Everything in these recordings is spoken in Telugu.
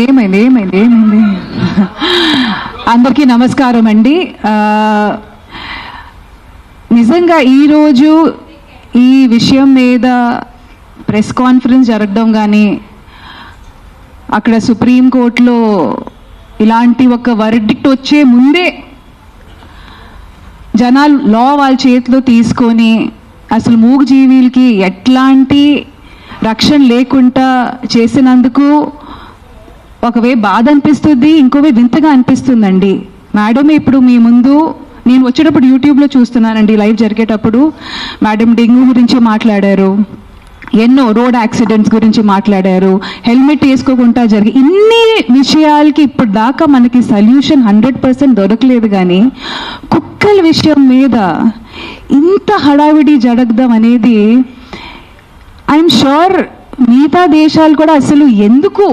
ఏమైంది ఏమైంది ఏమైంది అందరికీ నమస్కారం అండి. నిజంగా ఈరోజు ఈ విషయం మీద ప్రెస్ కాన్ఫరెన్స్ జరగడం కానీ అక్కడ సుప్రీంకోర్టులో ఇలాంటి ఒక వర్డిక్ట్ వచ్చే ముందే జనాలు లా వాళ్ళ చేతిలో తీసుకొని అసలు మూగజీవులకి ఎట్లాంటి రక్షణ లేకుండా చేసినందుకు ఒకవే బాధ అనిపిస్తుంది, ఇంకోవే వింతగా అనిపిస్తుందండి. మేడం ఇప్పుడు మీ ముందు నేను వచ్చేటప్పుడు యూట్యూబ్లో చూస్తున్నానండి, లైవ్ జరిగేటప్పుడు మేడం డెంగ్యూ గురించి మాట్లాడారు, ఎన్నో రోడ్ యాక్సిడెంట్స్ గురించి మాట్లాడారు, హెల్మెట్ వేసుకోకుండా జరిగి ఇన్ని విషయాలకి ఇప్పుడు దాకా మనకి సొల్యూషన్ 100% దొరకలేదు. కానీ కుక్కల విషయం మీద ఇంత హడావిడి జరగడం అనేది ఐఎమ్ షూర్ మిగతా దేశాలు కూడా అసలు ఎందుకు,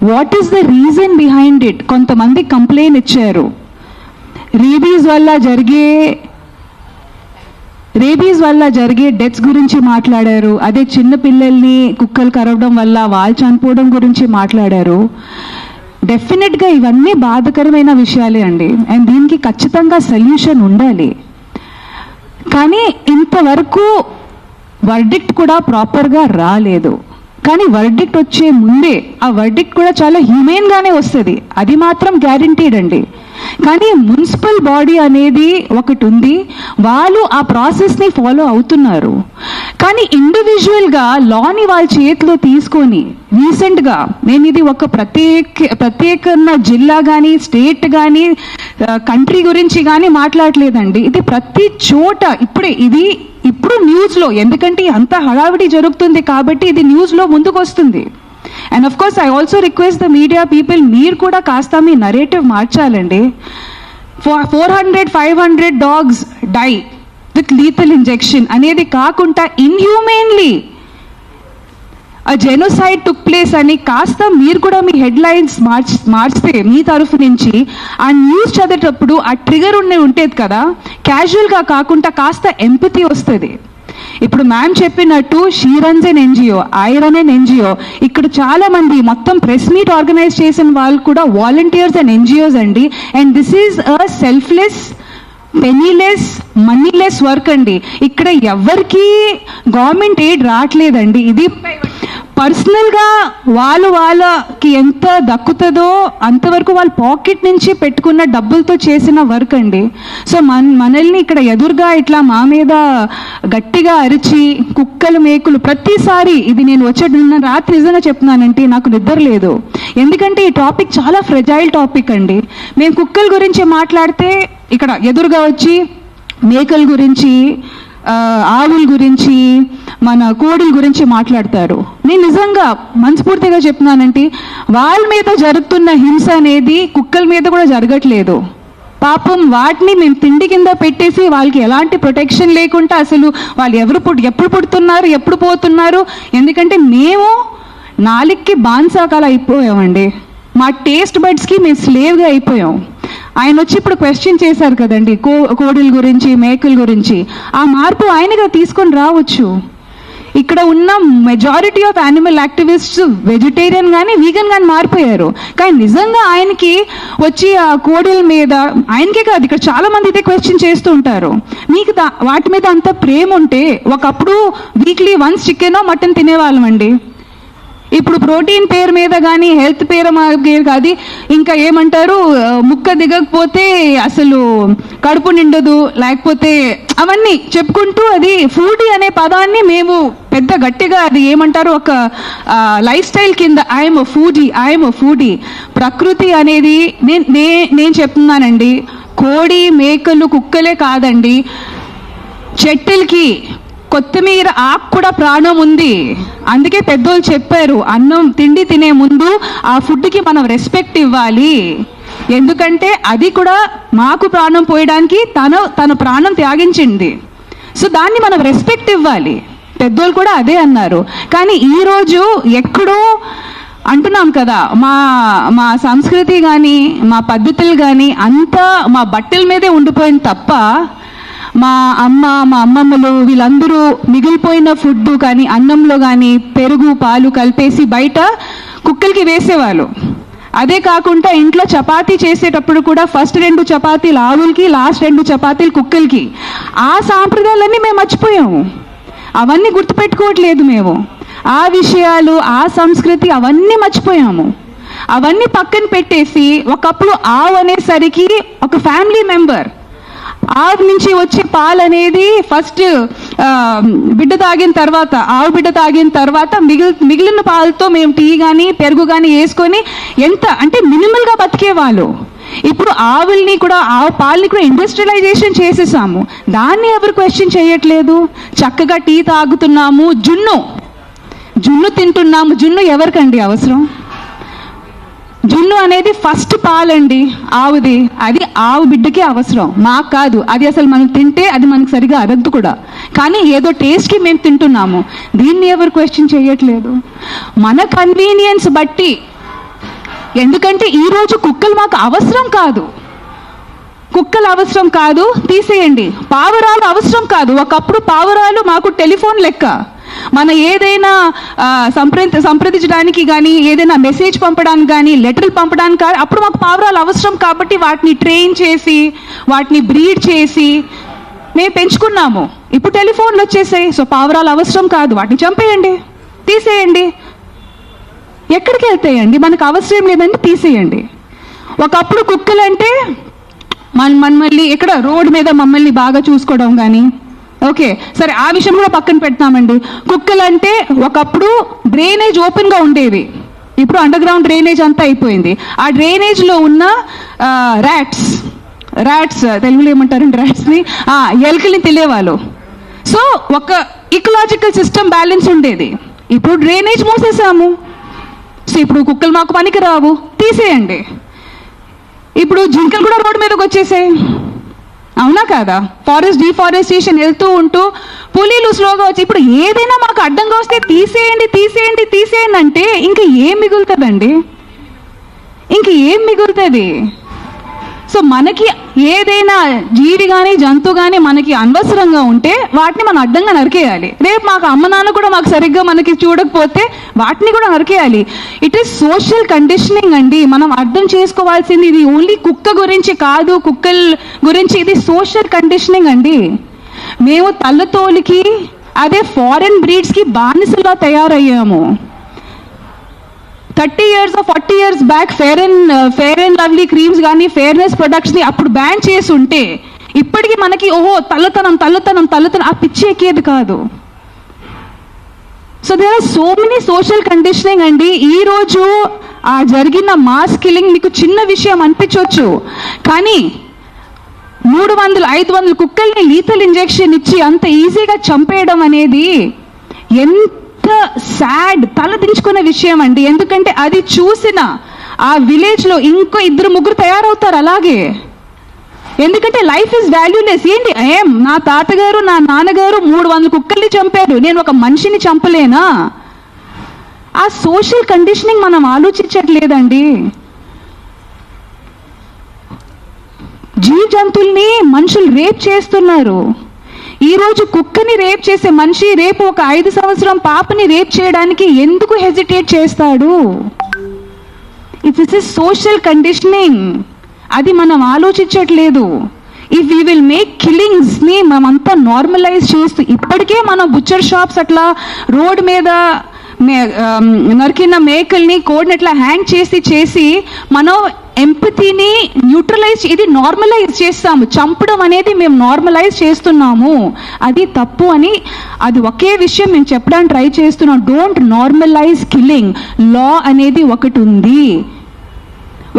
what is the reason behind it, కొంతమంది కంప్లైంట్ ఇచ్చారు. రేబీస్ వల్ల జరిగే డెత్స్ గురించి మాట్లాడారు. అదే చిన్న పిల్లల్ని కుక్కలు కరవడం వల్ల వాళ్ళు చనిపోవడం గురించి మాట్లాడారు. డెఫినెట్గా ఇవన్నీ బాధకరమైన విషయాలే అండి, అండ్ దీనికి ఖచ్చితంగా సొల్యూషన్ ఉండాలి. కానీ ఇంతవరకు వర్డిక్ట్ కూడా ప్రాపర్గా రాలేదు. కానీ వర్డిక్ట్ వచ్చే ముందే ఆ వర్డిక్ట్ కూడా చాలా హ్యూమెన్గానే వస్తుంది, అది మాత్రం గ్యారంటీడ్ అండి. కానీ మున్సిపల్ బాడీ అనేది ఒకటి ఉంది, వాళ్ళు ఆ ప్రాసెస్ని ఫాలో అవుతున్నారు. కానీ ఇండివిజువల్గా లాని వాళ్ళ చేతిలో తీసుకొని రీసెంట్గా నేను ఇది ఒక ప్రత్యేక జిల్లా కానీ స్టేట్ కానీ కంట్రీ గురించి కానీ మాట్లాడలేదండి. ఇది ప్రతి చోట ఇప్పుడు న్యూస్లో, ఎందుకంటే అంత హడావిడి జరుగుతుంది కాబట్టి ఇది న్యూస్లో ముందుకు వస్తుంది. And of course I also request the media people, మీరు కూడా కాస్త మీ నరేటివ్ మార్చాలండి. 400-500 dogs die with lethal injection అనేది కాకుండా ఇన్హ్యూమెన్లీ జెనోసైడ్ టుక్ ప్లేస్ అని కాస్త మీరు కూడా మీ హెడ్లైన్స్ మార్చితే మీ తరఫు నుంచి ఆ న్యూస్ చదివేటప్పుడు ఆ ట్రిగర్ ఉండేది కదా, క్యాజువల్గా కాకుండా కాస్త ఎంపతి వస్తుంది. ఇప్పుడు మ్యామ్ చెప్పినట్టు she runs an NGO, I run an NGO. ఇక్కడ చాలా మంది మొత్తం ప్రెస్ మీట్ ఆర్గనైజ్ చేసిన వాళ్ళు కూడా వాలంటీర్స్ అండ్ ఎన్జిఓస్ అండి. And this is a selfless, పెనీలెస్, మనీలెస్ work అండి. ఇక్కడ ఎవరికి గవర్నమెంట్ ఎయిడ్ రావట్లేదండి. ఇది పర్సనల్గా వాళ్ళకి ఎంత దక్కుతుందో అంతవరకు వాళ్ళ పాకెట్ నుంచి పెట్టుకున్న డబ్బులతో చేసిన వర్క్ అండి. సో మనల్ని ఇక్కడ ఎదురుగా ఇట్లా మా మీద గట్టిగా అరిచి కుక్కలు మేకులు ప్రతిసారి, ఇది నేను నిన్న రాత్రి నిజంగా చెప్తున్నానంటే నాకు నిద్ర లేదు, ఎందుకంటే ఈ టాపిక్ చాలా ఫ్రెజైల్ టాపిక్ అండి. మేము కుక్కల గురించి మాట్లాడితే ఇక్కడ ఎదురుగా వచ్చి మేకల గురించి, ఆవుల గురించి, మన కోడిల గురించి మాట్లాడతారు. నేను నిజంగా మనస్ఫూర్తిగా చెప్తున్నానంటే వాళ్ళ మీద జరుగుతున్న హింస అనేది కుక్కల మీద కూడా జరగట్లేదు. పాపం వాటిని మేము తిండి కింద పెట్టేసి వాళ్ళకి ఎలాంటి ప్రొటెక్షన్ లేకుండా అసలు వాళ్ళు ఎప్పుడు పుడుతున్నారు, ఎప్పుడు పోతున్నారు, ఎందుకంటే మేము నాలుగుకి బాన్సాకాల అయిపోయామండి. మా టేస్ట్ బడ్స్కి మేము స్లేవ్గా అయిపోయాం. ఆయన వచ్చి ఇప్పుడు క్వశ్చన్ చేశారు కదండి కోడిల గురించి, మేకల గురించి. ఆ మార్పు ఆయనగా తీసుకొని రావచ్చు. ఇక్కడ ఉన్న majority of animal activists vegetarian కానీ వీగన్ కానీ మారిపోయారు. కానీ నిజంగా ఆయనకి వచ్చి ఆ కోడిల మీద, ఆయనకే కాదు ఇక్కడ చాలా మంది ఇదే క్వశ్చన్ చేస్తూ ఉంటారు. మీకు వాటి మీద అంత ప్రేమ ఉంటే ఒకప్పుడు వీక్లీ వన్స్ చికెనో మటన్ తినేవాళ్ళం అండి. ఇప్పుడు ప్రోటీన్ పేరు మీద కానీ హెల్త్ పేరు కాదు, ఇంకా ఏమంటారు, ముక్క దిగకపోతే అసలు కడుపు నిండదు, లేకపోతే అవన్నీ చెప్పుకుంటూ అది ఫుడీ అనే పదాన్ని మేము పెద్ద గట్టిగా అది ఏమంటారు ఒక లైఫ్ స్టైల్ కింద ఐఎమ్ అ ఫుడీ. ప్రకృతి అనేది నేను చెప్తున్నానండి, కోడి మేకలు కుక్కలే కాదండి, చెట్టులకి కొత్తిమీర ఆకు కూడా ప్రాణం ఉంది. అందుకే పెద్దోళ్ళు చెప్పారు, అన్నం తిండి తినే ముందు ఆ ఫుడ్కి మనం రెస్పెక్ట్ ఇవ్వాలి, ఎందుకంటే అది కూడా మాకు ప్రాణం పోయడానికి తన ప్రాణం త్యాగించింది. సో దాన్ని మనం రెస్పెక్ట్ ఇవ్వాలి. పెద్దోళ్ళు కూడా అదే అన్నారు. కానీ ఈరోజు ఎక్కడో అంటున్నాం కదా, మా సంస్కృతి కానీ మా పద్ధతులు కానీ అంతా మా బట్టల మీదే ఉండిపోయింది తప్ప మా అమ్మమ్మలు వీళ్ళందరూ మిగిలిపోయిన ఫుడ్ కానీ అన్నంలో కానీ పెరుగు పాలు కలిపేసి బయట కుక్కలకి వేసేవాళ్ళు. అదే కాకుండా ఇంట్లో చపాతీ చేసేటప్పుడు కూడా ఫస్ట్ 2 చపాతీలు ఆవులకి, లాస్ట్ 2 చపాతీలు కుక్కలకి. ఆ సాంప్రదాయాలన్నీ మేము మర్చిపోయాము, అవన్నీ గుర్తుపెట్టుకోవట్లేదు మేము. ఆ విషయాలు, ఆ సంస్కృతి అవన్నీ మర్చిపోయాము. అవన్నీ పక్కన పెట్టేసి ఒకప్పుడు ఆవు అనేసరికి ఒక ఫ్యామిలీ మెంబర్. ఆవు నుంచి వచ్చే పాలు అనేది ఫస్ట్ బిడ్డ తాగిన తర్వాత, ఆవు బిడ్డ తాగిన తర్వాత మిగిలిన పాలతో మేము టీ కానీ పెరుగు కానీ వేసుకొని ఎంత అంటే మినిమల్గా బతికేవాళ్ళు. ఇప్పుడు ఆవుల్ని కూడా, ఆవు పాలని కూడా ఇండస్ట్రియలైజేషన్ చేసేసాము. దాన్ని ఎవరు క్వశ్చన్ చేయట్లేదు. చక్కగా టీ తాగుతున్నాము, జున్ను తింటున్నాము. జున్ను ఎవరికండి అవసరం? జున్ను అనేది ఫస్ట్ పాలండి ఆవుది, అది ఆవు బిడ్డకే అవసరం, మాకు కాదు. అది అసలు మనం తింటే అది మనకు సరిగా అరద్దు కూడా, కానీ ఏదో టేస్ట్కి మేము తింటున్నాము. దీన్ని ఎవరు క్వశ్చన్ చేయట్లేదు. మన కన్వీనియన్స్ బట్టి, ఎందుకంటే ఈరోజు కుక్కలు మాకు అవసరం కాదు, కుక్కలు అవసరం కాదు, తీసేయండి. పావురాలు అవసరం కాదు. ఒకప్పుడు పావురాలు మాకు టెలిఫోన్ లెక్క. మన ఏదైనా సంప్రదించడానికి కానీ, ఏదైనా మెసేజ్ పంపడానికి కానీ, లెటర్లు పంపడానికి కానీ అప్పుడు మాకు పావురాలు అవసరం. కాబట్టి వాటిని ట్రైన్ చేసి, వాటిని బ్రీడ్ చేసి మేము పెంచుకున్నాము. ఇప్పుడు టెలిఫోన్లు వచ్చేసాయి, సో పావురాలు అవసరం కాదు, వాటిని చంపేయండి, తీసేయండి. ఎక్కడికి వెళ్తాయండి? మనకు అవసరం లేదండి, తీసేయండి. ఒకప్పుడు కుక్కలంటే మమ్మల్ని ఇక్కడ రోడ్డు మీద మమ్మల్ని బాగా చూసుకోవడం కానీ, ఓకే సరే ఆ విషయం కూడా పక్కన పెడతామండి. కుక్కలంటే ఒకప్పుడు డ్రైనేజ్ ఓపెన్గా ఉండేవి, ఇప్పుడు అండర్ గ్రౌండ్ డ్రైనేజ్ అంతా అయిపోయింది. ఆ డ్రైనేజ్లో ఉన్న ర్యాట్స్ తెలుగులో ఏమంటారండి ర్యాట్స్ని, ఎలుకల్ని తెలియవాళ్ళు. సో ఒక ఇకలాజికల్ సిస్టమ్ బ్యాలెన్స్ ఉండేది. ఇప్పుడు డ్రైనేజ్ మూసేసాము, సో ఇప్పుడు కుక్కలు మాకు పనికి రావు, తీసేయండి. ఇప్పుడు జింకలు కూడా రోడ్డు మీదకి వచ్చేసాయి, అవునా కాదా? ఫారెస్ట్ డిఫారెస్టేషన్ వెళ్తూ ఉంటూ పులీలు స్లోగా వచ్చి ఇప్పుడు ఏదైనా మాకు అడ్డంగా వస్తే తీసేయండి అంటే ఇంక ఏం మిగులుతుందండి? ఇంక ఏం మిగులుతుంది? సో మనకి ఏదైనా జీవి కానీ జంతువు కానీ మనకి అనవసరంగా ఉంటే వాటిని మనం అడ్డంగా నరికేయాలి. రేపు మాకు అమ్మ నాన్న కూడా మాకు సరిగ్గా మనకి చూడకపోతే వాటిని కూడా నరికేయాలి. ఇట్ ఈస్ సోషల్ కండిషనింగ్ అండి. మనం అర్థం చేసుకోవాల్సింది ఇది ఓన్లీ కుక్క గురించి కాదు, కుక్కల గురించి, ఇది సోషల్ కండిషనింగ్ అండి. మేము తల్లతోలికి అదే ఫారెన్ బ్రీడ్స్కి బానిసలా తయారయ్యాము. 30 years or 40 years back fair and lovely creams కానీ, ఫెయిర్నెస్ ప్రొడక్ట్స్ని అప్పుడు బ్యాన్ చేసి ఉంటే ఇప్పటికీ మనకి ఓహో తల్లతనం ఆ పిచ్చి ఎక్కేది కాదు. So there are so many social conditioning అండి. ఈరోజు ఆ జరిగిన మాస్ కిల్లింగ్ మీకు చిన్న విషయం అనిపించవచ్చు, కానీ 300-500 కుక్కల్ని లీథల్ ఇంజెక్షన్ ఇచ్చి అంత ఈజీగా చంపేయడం అనేది ఎంత సాడ్, తలదించుకునే విషయం అండి. ఎందుకంటే అది చూసిన ఆ విలేజ్లో ఇంకో 2-3 తయారవుతారు అలాగే. ఎందుకంటే లైఫ్ ఇస్ వాల్యూలెస్. ఏంటి నా తాతగారు నా నాన్నగారు 300 కుక్కల్ని చంపారు, నేను ఒక మనిషిని చంపలేనా? ఆ సోషల్ కండిషనింగ్ మనం ఆలోచించట్లేదండి. జీవ జంతువుల్ని మనుషులు రేప్ చేస్తున్నారు. ఈరోజు కుక్కని రేప్ చేసే మనిషి రేపు ఒక 5 సంవత్సరం పాపని రేప్ చేయడానికి ఎందుకు హెజిటేట్ చేస్తాడు? It's social conditioning. అది మనం ఆలోచించట్లేదు. ఇఫ్ వీ విల్ మేక్ కిల్లింగ్స్ని మనమంతా నార్మలైజ్ చేస్తూ, ఇప్పటికే మనం బుచ్చర్ షాప్స్ అట్లా రోడ్ మీద నరికిన మేకల్ని కోడిని అట్లా హ్యాంగ్ చేసి మనం ఎంపతిని న్యూట్రలైజ్, ఇది నార్మలైజ్ చేస్తాము. చంపడం అనేది మేము నార్మలైజ్ చేస్తున్నాము, అది తప్పు అని. అది ఒకే విషయం మేము చెప్పడానికి ట్రై చేస్తున్నాం. Don't normalise killing. లా అనేది ఒకటి ఉంది,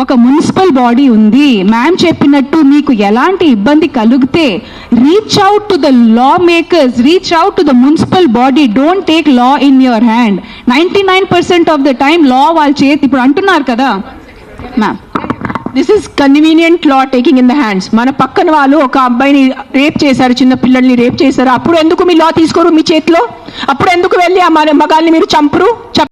ఒక మున్సిపల్ బాడీ ఉంది. మ్యామ్ చెప్పినట్టు మీకు ఎలాంటి ఇబ్బంది కలిగితే reach out to the law makers, reach out to the municipal body. Don't take law in your hand. 99% of the time law వాళ్ళ చేతి. ఇప్పుడు అంటున్నారు కదా ma'am, this is convenient law taking in the hands. మన పక్కన వాళ్ళు ఒక అబ్బాయిని రేప్ చేశారు, చిన్న పిల్లల్ని రేప్ చేశారు. అప్పుడు ఎందుకు మీ లా తీసుకోరు మీ చేతిలో? అప్పుడు ఎందుకు వెళ్ళి ఆ మగాల్ని మీరు చంపరు?